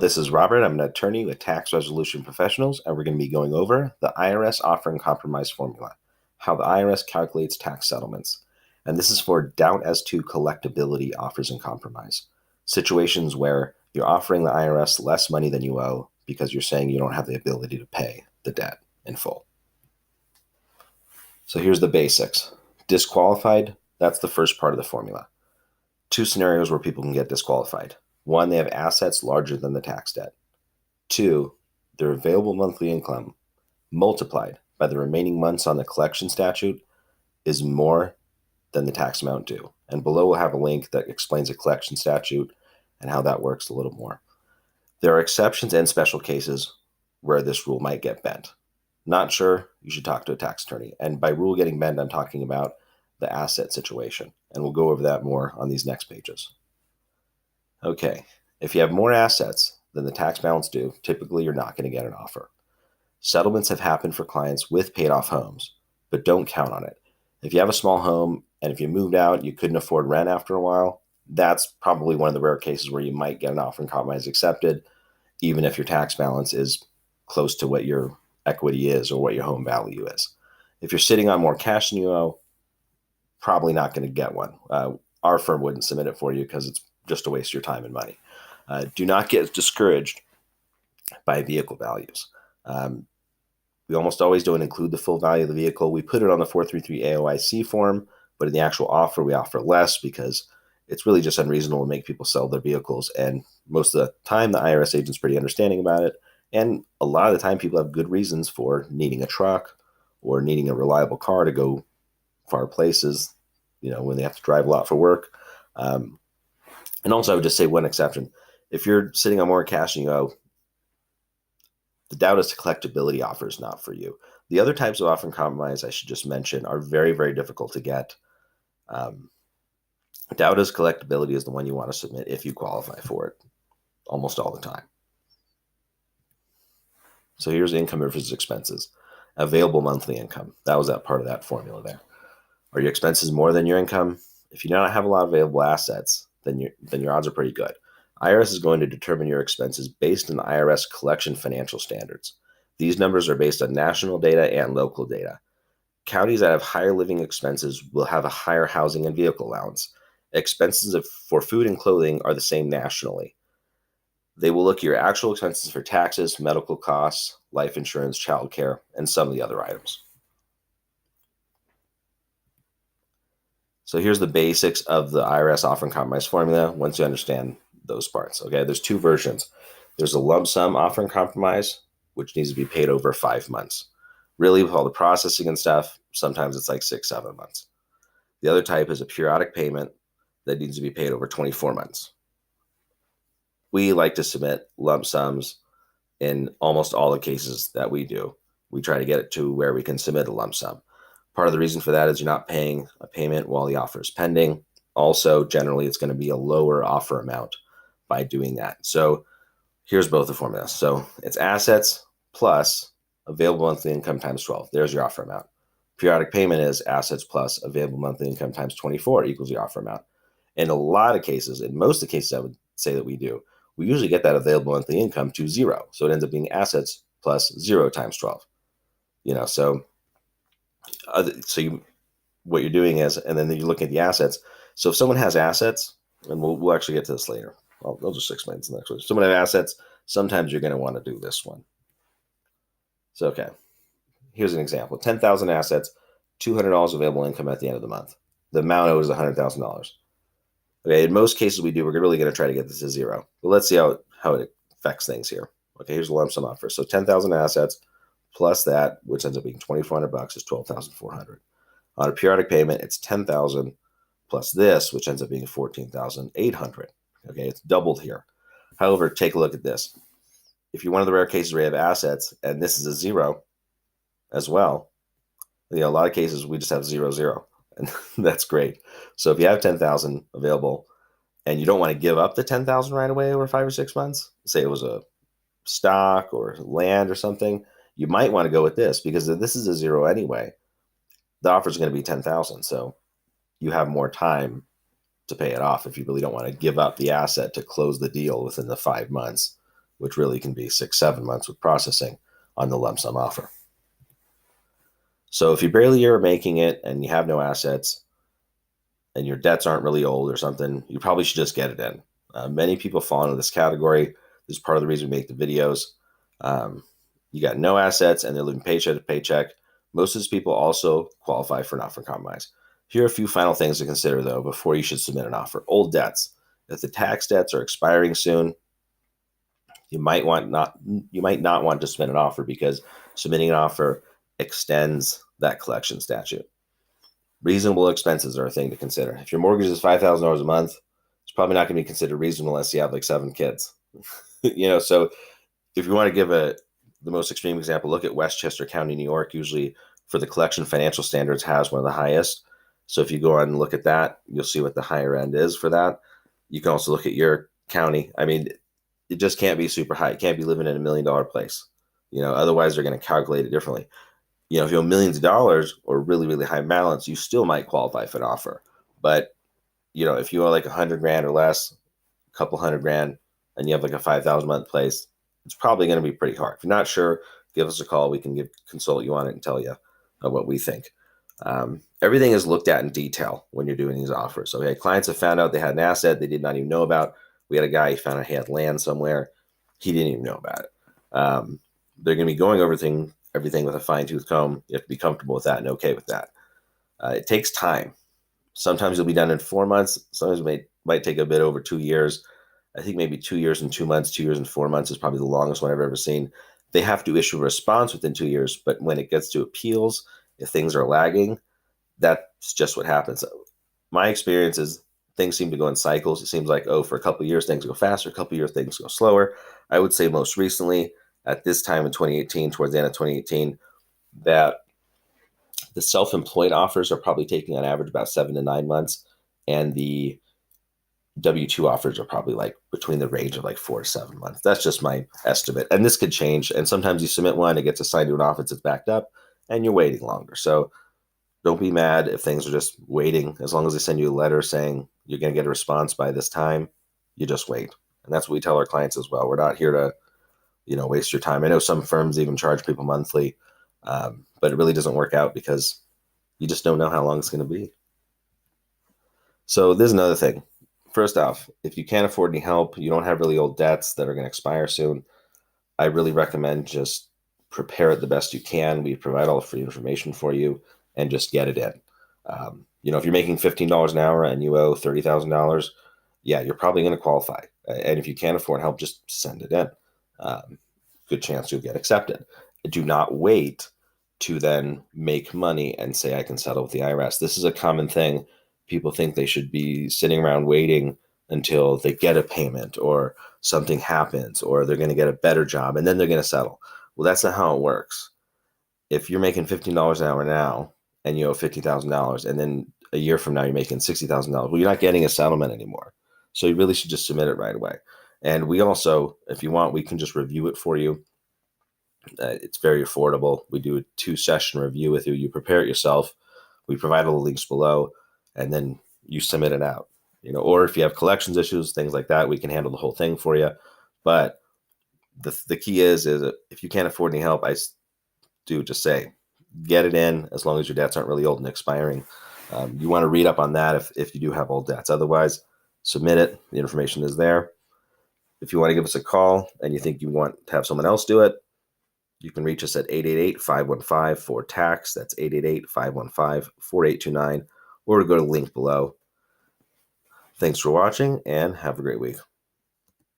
This is Robert. I'm an attorney with Tax Resolution Professionals, and we're going to be going over the IRS Offer In Compromise formula, how the IRS calculates tax settlements. And this is for doubt as to collectability offers in compromise, situations where you're offering the IRS less money than you owe because you're saying you don't have the ability to pay the debt in full. So here's the basics. Disqualified, that's the first part of the formula. Two scenarios where people can get disqualified. One, they have assets larger than the tax debt. Two, their available monthly income multiplied by the remaining months on the collection statute is more than the tax amount due. And below we'll have a link that explains the collection statute and how that works a little more. There are exceptions and special cases where this rule might get bent. Not sure, you should talk to a tax attorney. And by rule getting bent, I'm talking about the asset situation. And we'll go over that more on these next pages. Okay, if you have more assets than the tax balance due, typically you're not going to get an offer. Settlements have happened for clients with paid off homes, but don't count on it. If you have a small home and if you moved out, you couldn't afford rent after a while, that's probably one of the rare cases where you might get an offer in compromise accepted, even if your tax balance is close to what your equity is or what your home value is. If you're sitting on more cash than you owe, probably not going to get one. Our firm wouldn't submit it for you because it's just to waste your time and money. Do not get discouraged by vehicle values. We almost always don't include the full value of the vehicle. We put it on the 433 AOIC form, but in the actual offer, we offer less because it's really just unreasonable to make people sell their vehicles. And most of the time, the IRS agent's pretty understanding about it. And a lot of the time, people have good reasons for needing a truck or needing a reliable car to go far places, when they have to drive a lot for work. And also, I would just say one exception. If you're sitting on more cash than you owe, the doubt as to collectability offer is not for you. The other types of offer in compromise I should just mention are very, very difficult to get. Doubt as collectability is the one you want to submit if you qualify for it, almost all the time. So here's income versus expenses. Available monthly income. That was that part of that formula there. Are your expenses more than your income? If you do not have a lot of available assets, then your odds are pretty good. IRS is going to determine your expenses based on the IRS collection financial standards. These numbers are based on national data and local data. Counties that have higher living expenses will have a higher housing and vehicle allowance. Expenses for food and clothing are the same nationally. They will look at your actual expenses for taxes, medical costs, life insurance, childcare, and some of the other items. So here's the basics of the IRS Offer In Compromise formula once you understand those parts. Okay, there's two versions. There's a lump sum Offer In Compromise, which needs to be paid over 5 months. Really, with all the processing and stuff, sometimes it's like 6-7 months. The other type is a periodic payment that needs to be paid over 24 months. We like to submit lump sums in almost all the cases that we do. We try to get it to where we can submit a lump sum. Part of the reason for that is you're not paying a payment while the offer is pending. Also, generally, it's going to be a lower offer amount by doing that. So here's both the formulas. So it's assets plus available monthly income times 12. There's your offer amount. Periodic payment is assets plus available monthly income times 24 equals the offer amount. In a lot of cases, in most of the cases I would say that we do, we usually get that available monthly income to 0. So it ends up being assets plus 0 times 12. What you're doing is, and then you're looking at the assets. So if someone has assets, and we'll actually get to this later. I'll just explain this next one. If someone has assets, sometimes you're going to want to do this one. So, okay, here's an example. 10,000 assets, $200 available income at the end of the month. The amount owed is $100,000. Okay, in most cases we're really going to try to get this to 0. But let's see how it affects things here. Okay, here's the lump sum offer. So 10,000 assets plus that, which ends up being $2,400, is $12,400. On a periodic payment, it's $10,000 plus this, which ends up being $14,800. Okay, it's doubled here. However, take a look at this. If you're one of the rare cases where you have assets, and this is a 0 as well, a lot of cases we just have 0, 0, and that's great. So if you have 10,000 available, and you don't want to give up the 10,000 right away over 5 or 6 months, say it was a stock or land or something, you might want to go with this because if this is a 0 anyway, the offer is going to be 10,000. So you have more time to pay it off if you really don't want to give up the asset to close the deal within the 5 months. which really can be 6-7 months with processing on the lump sum offer. So if you barely are making it and you have no assets and your debts aren't really old or something, you probably should just get it in. Many people fall into this category. This is part of the reason we make the videos. You got no assets and they're living paycheck to paycheck. Most of these people also qualify for an offer in compromise. Here are a few final things to consider, though, before you should submit an offer. Old debts. If the tax debts are expiring soon, you might not want to submit an offer, because submitting an offer extends that collection statute. Reasonable expenses are a thing to consider. If your mortgage is $5,000 a month, it's probably not going to be considered reasonable unless you have like 7 kids. So if you want to give the most extreme example, look at Westchester County, New York. Usually for the collection financial standards has one of the highest. So if you go on and look at that, you'll see what the higher end is for that. You can also look at your county. I mean, it just can't be super high. You can't be living in $1 million place. Otherwise they're going to calculate it differently. If you have millions of dollars or really, really high balance, you still might qualify for an offer. But, if you owe like $100,000 or less, a couple $100,000, and you have like a 5,000 month place, it's probably going to be pretty hard. If you're not sure, give us a call. We can consult you on it and tell you what we think. Everything is looked at in detail when you're doing these offers. So clients have found out they had an asset they did not even know about. We had a guy who found out he had land somewhere. He didn't even know about it. They're going to be going over everything with a fine-tooth comb. You have to be comfortable with that and okay with that. It takes time. Sometimes you'll be done in 4 months. Sometimes it might take a bit over 2 years. I think maybe 2 years and 2 months, 2 years and 4 months is probably the longest one I've ever seen. They have to issue a response within 2 years, but when it gets to appeals, if things are lagging, that's just what happens. My experience is things seem to go in cycles. It seems like, for a couple of years, things go faster. A couple of years, things go slower. I would say most recently, at this time in 2018, towards the end of 2018, that the self-employed offers are probably taking on average about 7 to 9 months. And the W-2 offers are probably like between the range of like 4 to 7 months. That's just my estimate. And this could change. And sometimes you submit one, it gets assigned to an office that's backed up, and you're waiting longer. So don't be mad if things are just waiting. As long as they send you a letter saying you're going to get a response by this time, you just wait. And that's what we tell our clients as well. We're not here to, waste your time. I know some firms even charge people monthly, but it really doesn't work out because you just don't know how long it's going to be. So there's another thing. First off, if you can't afford any help, you don't have really old debts that are going to expire soon, I really recommend just prepare it the best you can. We provide all the free information for you and just get it in. If you're making $15 an hour and you owe $30,000, you're probably going to qualify. And if you can't afford help, just send it in. Good chance you'll get accepted. Do not wait to then make money and say, I can settle with the IRS. This is a common thing. People think they should be sitting around waiting until they get a payment or something happens or they're going to get a better job and then they're going to settle. Well, that's not how it works. If you're making $15 an hour now and you owe $50,000 and then a year from now you're making $60,000, well, you're not getting a settlement anymore. So you really should just submit it right away. And we also, if you want, we can just review it for you. It's very affordable. We do a 2-session review with you. You prepare it yourself. We provide all the links below, and then you submit it out. Or if you have collections issues, things like that, we can handle the whole thing for you. But the key is if you can't afford any help, I do just say, get it in as long as your debts aren't really old and expiring. You want to read up on that if you do have old debts. Otherwise, submit it. The information is there. If you want to give us a call and you think you want to have someone else do it, you can reach us at 888-515-4TAX. That's 888-515-4829, or go to the link below. Thanks for watching and have a great week.